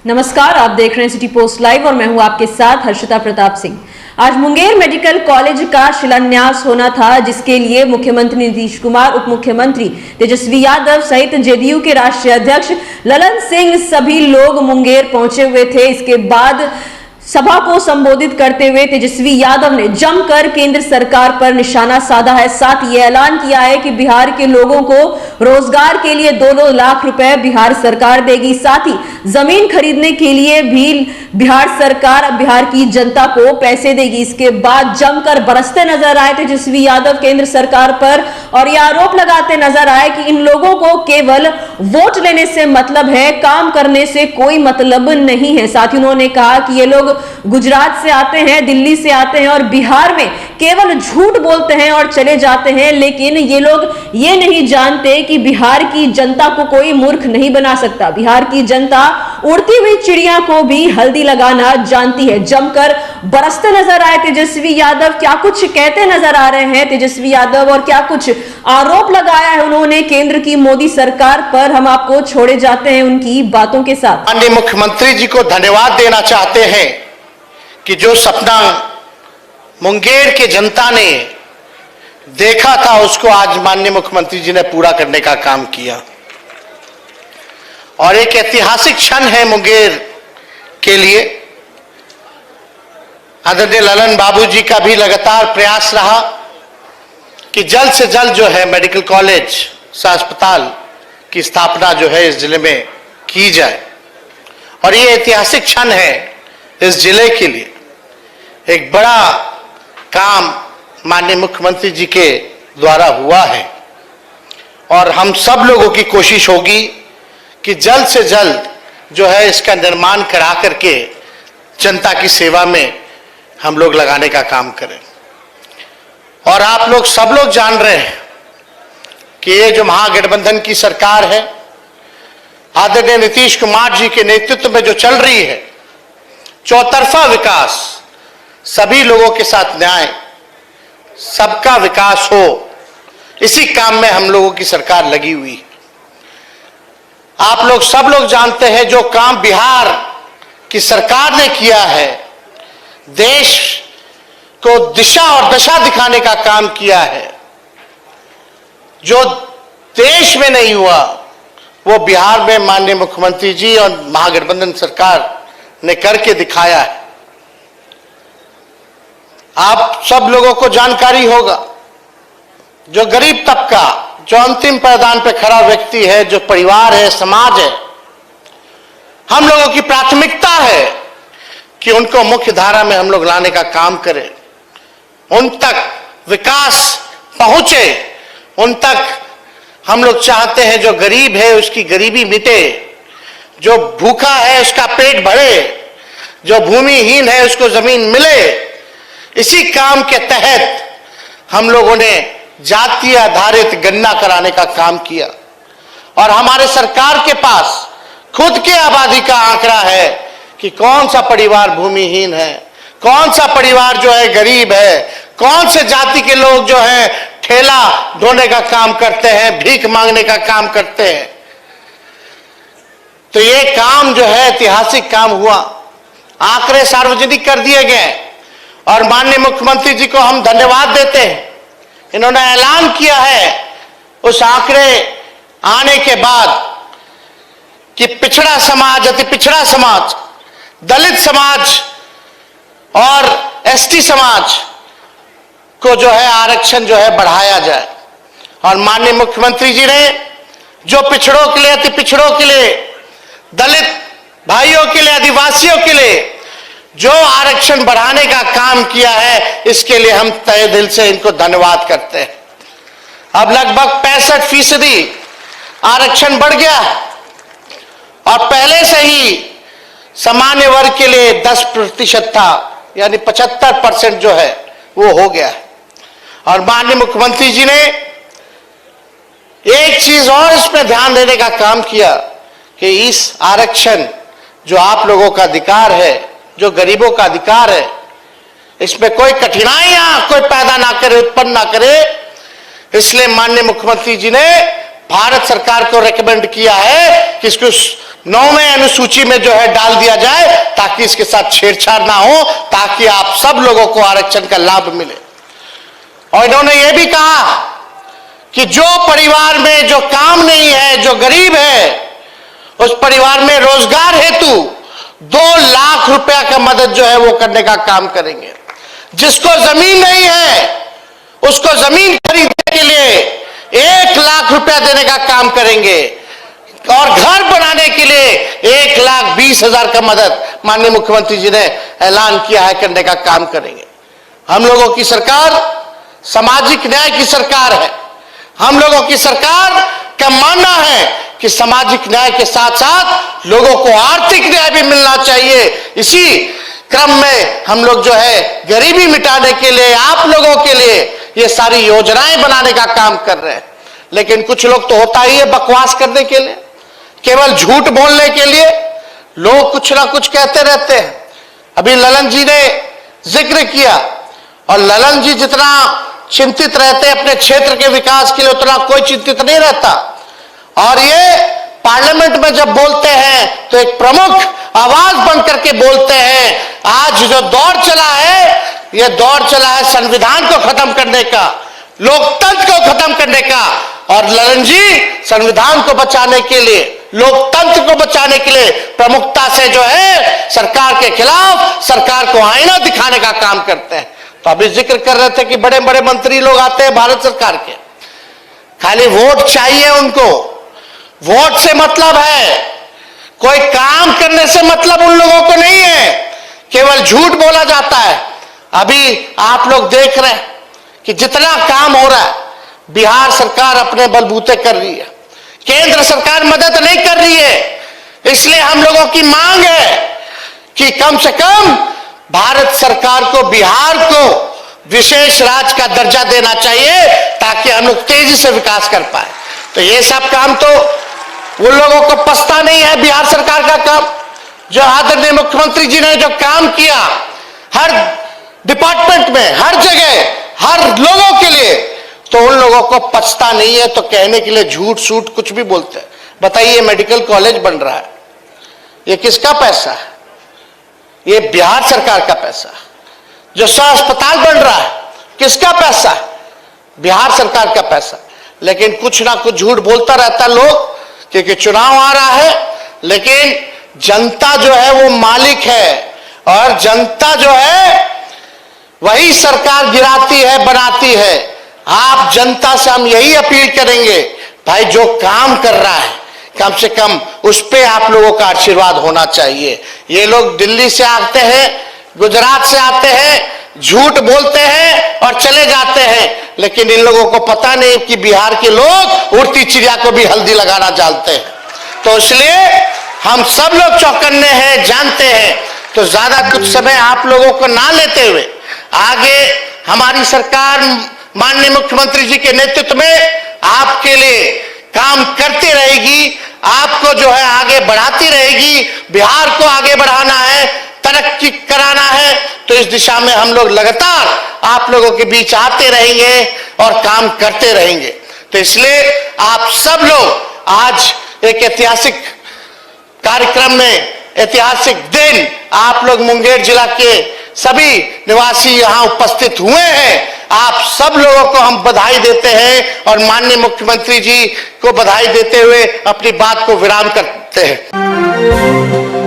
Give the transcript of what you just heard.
नमस्कार, आप देख रहे हैं सिटी पोस्ट लाइव और मैं हूं आपके साथ हर्षिता प्रताप सिंह। आज मुंगेर मेडिकल कॉलेज का शिलान्यास होना था, जिसके लिए मुख्यमंत्री नीतीश कुमार, उप मुख्यमंत्री तेजस्वी यादव सहित जेडीयू के राष्ट्रीय अध्यक्ष ललन सिंह सभी लोग मुंगेर पहुंचे हुए थे। इसके बाद सभा को संबोधित करते हुए तेजस्वी यादव ने जमकर केंद्र सरकार पर निशाना साधा है। साथ ये ऐलान किया है कि बिहार के लोगों को रोजगार के लिए 2-2 लाख रुपए बिहार सरकार देगी। साथ ही जमीन खरीदने के लिए भी बिहार सरकार बिहार की जनता को पैसे देगी। इसके बाद जमकर बरसते नजर आए तेजस्वी यादव केंद्र सरकार पर और यह आरोप लगाते नजर आए कि इन लोगों को केवल वोट लेने से मतलब है, काम करने से कोई मतलब नहीं है। साथ ही उन्होंने कहा कि ये लोग गुजरात से आते हैं, दिल्ली से आते हैं और बिहार में केवल झूठ बोलते हैं और चले जाते हैं, लेकिन ये लोग ये नहीं जानते कि बिहार की जनता को कोई मूर्ख नहीं बना सकता। बिहार की जनता उड़ती हुई चिड़िया को भी हल्दी लगाना जानती है। जमकर बरसते नजर आए तेजस्वी यादव। क्या कुछ कहते नजर आ रहे हैं तेजस्वी यादव और क्या कुछ आरोप लगाया है उन्होंने केंद्र की मोदी सरकार पर, हम आपको छोड़े जाते हैं उनकी बातों के साथ। माननीय मुख्यमंत्री जी को धन्यवाद देना चाहते हैं कि जो सपना मुंगेर की जनता ने देखा था उसको आज माननीय मुख्यमंत्री जी ने पूरा करने का काम किया और एक ऐतिहासिक क्षण है मुंगेर के लिए। आदरणीय ललन बाबू जी का भी लगातार प्रयास रहा कि जल्द से जल्द जो है मेडिकल कॉलेज अस्पताल की स्थापना जो है इस जिले में की जाए और ये ऐतिहासिक क्षण है इस जिले के लिए। एक बड़ा काम माननीय मुख्यमंत्री जी के द्वारा हुआ है और हम सब लोगों की कोशिश होगी कि जल्द से जल्द जो है इसका निर्माण करा करके जनता की सेवा में हम लोग लगाने का काम करें। और आप लोग सब लोग जान रहे हैं कि ये जो महागठबंधन की सरकार है आदरणीय नीतीश कुमार जी के नेतृत्व में जो चल रही है, चौतरफा विकास, सभी लोगों के साथ न्याय, सबका विकास हो, इसी काम में हम लोगों की सरकार लगी हुई है। आप लोग सब लोग जानते हैं जो काम बिहार की सरकार ने किया है, देश को दिशा और दशा दिखाने का काम किया है, जो देश में नहीं हुआ वो बिहार में माननीय मुख्यमंत्री जी और महागठबंधन सरकार ने करके दिखाया है। आप सब लोगों को जानकारी होगा, जो गरीब तबका, जो अंतिम पायदान पे खड़ा व्यक्ति है, जो परिवार है, समाज है, हम लोगों की प्राथमिकता है कि उनको मुख्य धारा में हम लोग लाने का काम करें, उन तक विकास पहुंचे, उन तक हम लोग चाहते हैं जो गरीब है उसकी गरीबी मिटे, जो भूखा है उसका पेट भरे, जो भूमिहीन है उसको जमीन मिले। इसी काम के तहत हम लोगों ने जातीय आधारित गणना कराने का काम किया और हमारे सरकार के पास खुद के आबादी का आंकड़ा है कि कौन सा परिवार भूमिहीन है, कौन सा परिवार जो है गरीब है, कौन से जाति के लोग जो है ठेला ढोने का काम करते हैं, भीख मांगने का काम करते हैं। तो ये काम जो है ऐतिहासिक काम हुआ, आंकड़े सार्वजनिक कर दिए गए और माननीय मुख्यमंत्री जी को हम धन्यवाद देते हैं। इन्होंने ऐलान किया है उस आंकड़े आने के बाद कि पिछड़ा समाज, अति पिछड़ा समाज, दलित समाज और एसटी समाज को जो है आरक्षण जो है बढ़ाया जाए और माननीय मुख्यमंत्री जी ने जो पिछड़ों के लिए, अति पिछड़ों के लिए, दलित भाइयों के लिए, आदिवासियों के लिए जो आरक्षण बढ़ाने का काम किया है, इसके लिए हम तहे दिल से इनको धन्यवाद करते हैं। अब लगभग 65% आरक्षण बढ़ गया और पहले से ही सामान्य वर्ग के लिए 10% था, यानी 75% जो है वो हो गया है। और माननीय मुख्यमंत्री जी ने एक चीज और इसमें ध्यान देने का काम किया कि इस आरक्षण जो आप लोगों का अधिकार है, जो गरीबों का अधिकार है, इसमें कोई कठिनाइयां कोई पैदा ना करे, उत्पन्न ना करे। इसलिए माननीय मुख्यमंत्री जी ने भारत सरकार को रेकमेंड किया है कि इसको 9वें अनुसूची में जो है डाल दिया जाए, ताकि इसके साथ छेड़छाड़ ना हो, ताकि आप सब लोगों को आरक्षण का लाभ मिले। और इन्होंने यह भी कहा कि जो परिवार में जो काम नहीं है, जो गरीब है, उस परिवार में रोजगार हेतु 2 लाख रुपया का मदद जो है वो करने का काम करेंगे। जिसको जमीन नहीं है उसको जमीन खरीदने के लिए 1 लाख रुपया देने का काम करेंगे, और घर बनाने के लिए 1,20,000 का मदद माननीय मुख्यमंत्री जी ने ऐलान किया है करने का काम करेंगे। हम लोगों की सरकार सामाजिक न्याय की सरकार है। हम लोगों की सरकार का मानना है कि सामाजिक न्याय के साथ साथ लोगों को आर्थिक न्याय भी मिलना चाहिए। इसी क्रम में हम लोग जो है गरीबी मिटाने के लिए, आप लोगों के लिए ये सारी योजनाएं बनाने का काम कर रहे हैं। लेकिन कुछ लोग तो होता ही है बकवास करने के लिए, केवल झूठ बोलने के लिए लोग कुछ ना कुछ कहते रहते हैं। अभी ललन जी ने जिक्र किया, और ललन जी जितना चिंतित रहते हैं अपने क्षेत्र के विकास के लिए, उतना कोई चिंतित नहीं रहता। और ये पार्लियामेंट में जब बोलते हैं तो एक प्रमुख आवाज बनकर के बोलते हैं। आज जो दौर चला है, यह दौर चला है संविधान को खत्म करने का, लोकतंत्र को खत्म करने का। और ललन जी संविधान को बचाने के लिए, लोकतंत्र को बचाने के लिए प्रमुखता से जो है सरकार के खिलाफ, सरकार को आईना दिखाने का काम करते हैं। तो अभी जिक्र कर रहे थे कि बड़े बड़े मंत्री लोग आते हैं भारत सरकार के, खाली वोट चाहिए उनको, वोट से मतलब है, कोई काम करने से मतलब उन लोगों को नहीं है, केवल झूठ बोला जाता है। अभी आप लोग देख रहे हैं कि जितना काम हो रहा है बिहार सरकार अपने बलबूते कर रही है, केंद्र सरकार मदद नहीं कर रही है। इसलिए हम लोगों की मांग है कि कम से कम भारत सरकार को बिहार को विशेष राज्य का दर्जा देना चाहिए, ताकि हम लोग तेजी से विकास कर पाए। तो ये सब काम तो उन लोगों को पछता नहीं है बिहार सरकार का काम, जो आदरणीय मुख्यमंत्री जी ने जो काम किया हर डिपार्टमेंट में, हर जगह, हर लोगों के लिए, तो उन लोगों को पछता नहीं है। तो कहने के लिए झूठ सूट कुछ भी बोलते हैं। बताइए, मेडिकल कॉलेज बन रहा है, ये किसका पैसा है? ये बिहार सरकार का पैसा। जो 100 अस्पताल बन रहा है, किसका पैसा है? बिहार सरकार का पैसा। लेकिन कुछ ना कुछ झूठ बोलता रहता लोग, क्योंकि चुनाव आ रहा है। लेकिन जनता जो है वो मालिक है, और जनता जो है वही सरकार गिराती है, बनाती है। आप जनता से हम यही अपील करेंगे, भाई जो काम कर रहा है कम से कम उस पे आप लोगों का आशीर्वाद होना चाहिए। ये लोग दिल्ली से आते हैं, गुजरात से आते हैं, झूठ बोलते हैं और चले जाते हैं, लेकिन इन लोगों को पता नहीं कि बिहार के लोग उड़ती चिड़िया को भी हल्दी लगाना जानते हैं। तो इसलिए हम सब लोग चौकन्ने हैं, जानते हैं। तो ज्यादा कुछ समय आप लोगों को ना लेते हुए आगे हमारी सरकार माननीय मुख्यमंत्री जी के नेतृत्व में आपके लिए काम करती रहेगी, आपको जो है आगे बढ़ाती रहेगी। बिहार को आगे बढ़ाना है, तरक्की कराना है, तो इस दिशा में हम लोग लगातार आप लोगों के बीच आते रहेंगे और काम करते रहेंगे। तो इसलिए आप सब लोग आज एक ऐतिहासिक कार्यक्रम में, ऐतिहासिक दिन, आप लोग मुंगेर जिला के सभी निवासी यहाँ उपस्थित हुए हैं। आप सब लोगों को हम बधाई देते हैं और माननीय मुख्यमंत्री जी को बधाई देते हुए अपनी बात को विराम करते हैं।